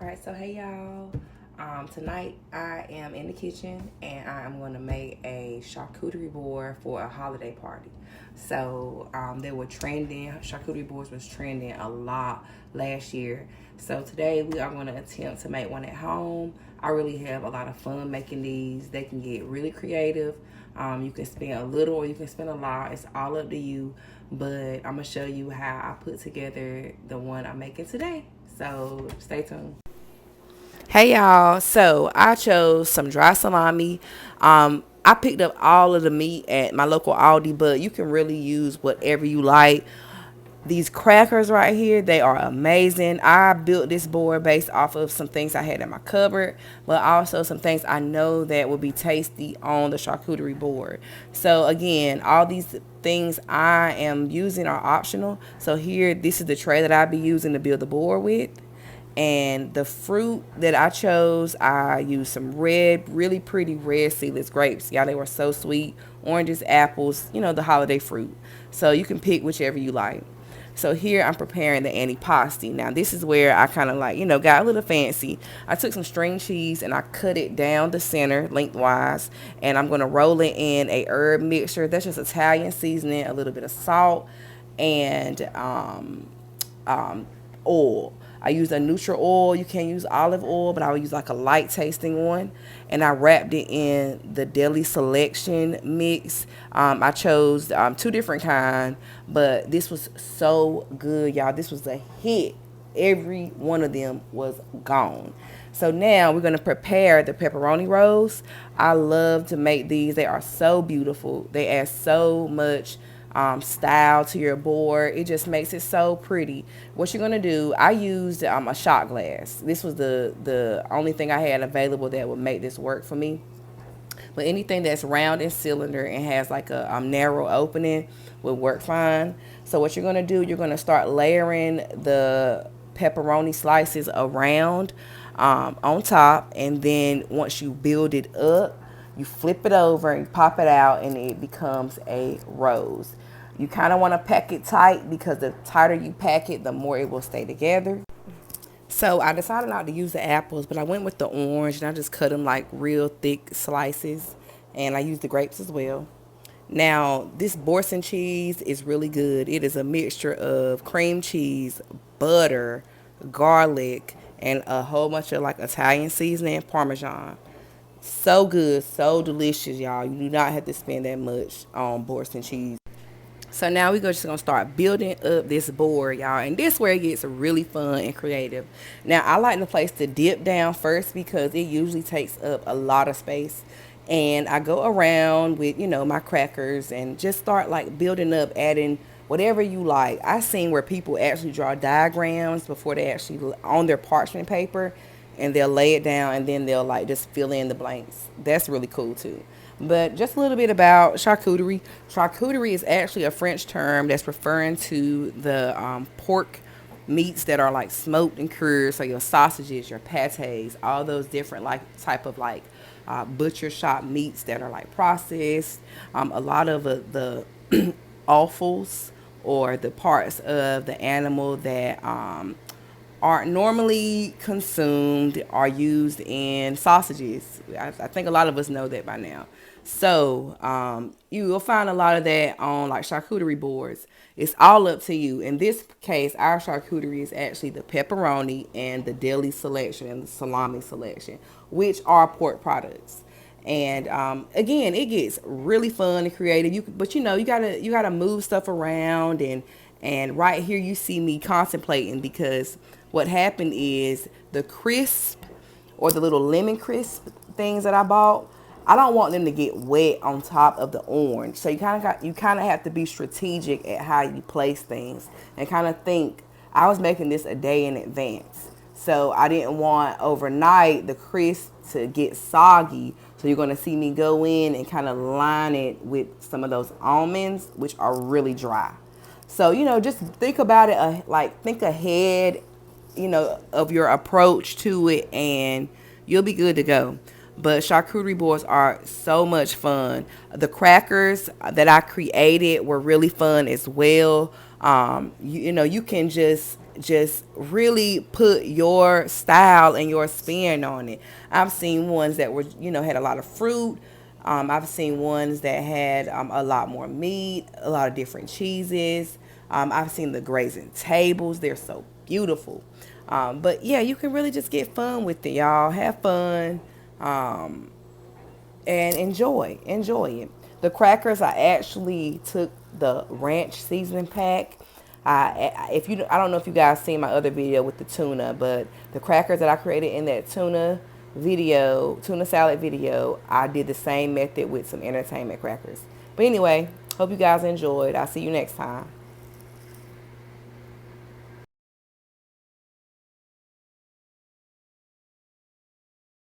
All right, so hey y'all. Tonight I am in the kitchen and I am going to make a charcuterie board for a holiday party. So they were trending. Charcuterie boards was trending a lot last year. So today we are going to attempt to make one at home. I really have a lot of fun making these. They can get really creative. You can spend a little or you can spend a lot. It's all up to you. But I'm going to show you how I put together the one I'm making today. So stay tuned. Hey y'all, so I chose some dry salami. I picked up all of the meat at my local Aldi, but you can really use whatever you like. These crackers right here, they are amazing. I built this board based off of some things I had in my cupboard, but also some things I know that would be tasty on the charcuterie board. So again, all these things I am using are optional. So here, this is the tray that I'll be using to build the board with. And the fruit that I chose, I used some red, really pretty red seedless grapes. Y'all, they were so sweet. Oranges, apples, the holiday fruit. So you can pick whichever you like. So here I'm preparing the antipasti. Now this is where I kind of got a little fancy. I took some string cheese and I cut it down the center lengthwise. And I'm going to roll it in a herb mixture. That's just Italian seasoning, a little bit of salt, and oil. I use a neutral oil. You can use olive oil, but I would use like a light tasting one. And I wrapped it in the Deli selection mix. I chose two different kind, but this was so good, y'all. This was a hit. Every one of them was gone. So now we're going to prepare the pepperoni rolls. I love to make these. They are so beautiful. They add so much style to your board. It just makes it so pretty. What you're gonna do, I used a shot glass. This was the only thing I had available that would make this work for me. But anything that's round and cylinder and has like a narrow opening would work fine. So what you're gonna do, you're gonna start layering the pepperoni slices around on top, and then once you build it up, you flip it over and pop it out and it becomes a rose. You kind of want to pack it tight because the tighter you pack it, the more it will stay together. So I decided not to use the apples, but I went with the orange and I just cut them like real thick slices, and I used the grapes as well. Now, this Boursin cheese is really good. It is a mixture of cream cheese, butter, garlic, and a whole bunch of like Italian seasoning and Parmesan. So good, so delicious, y'all. You do not have to spend that much on Boursin cheese. So now we're just going to start building up this board, y'all. And this is where it gets really fun and creative. Now, I like the place to dip down first because it usually takes up a lot of space. And I go around with, my crackers and just start like building up, adding whatever you like. I've seen where people actually draw diagrams before they actually on their parchment paper, and they'll lay it down and then they'll like just fill in the blanks. That's really cool too. But just a little bit about charcuterie. Charcuterie is actually a French term that's referring to the pork meats that are like smoked and cured. So your sausages, your pates, all those different like type of like butcher shop meats that are like processed. A lot of the offals, or the parts of the animal that aren't normally consumed, are used in sausages. I think a lot of us know that by now. So you will find a lot of that on like charcuterie boards. It's all up to you. In this case, our charcuterie is actually the pepperoni and the deli selection and the salami selection, which are pork products. And again, it gets really fun and creative. But you gotta move stuff around, and right here you see me contemplating, because what happened is the crisp, or the little lemon crisp things that I bought, I don't want them to get wet on top of the orange. So you kind of have to be strategic at how you place things, and kind of think. I was making this a day in advance, so I didn't want overnight the crisp to get soggy. So you're going to see me go in and kind of line it with some of those almonds, which are really dry. So, just think about it, think ahead, of your approach to it, and you'll be good to go. But charcuterie boards are so much fun. The crackers that I created were really fun as well. You can just just really put your style and your spin on it. I've seen ones that were, had a lot of fruit. I've seen ones that had a lot more meat, a lot of different cheeses. I've seen the grazing tables. They're so beautiful. But yeah, you can really just get fun with it, y'all. Have fun. And enjoy it. The crackers, I actually took the ranch seasoning pack. I don't know if you guys seen my other video with the tuna, but the crackers that I created in that tuna salad video, I did the same method with some entertainment crackers. But anyway, hope you guys enjoyed. I'll see you next time.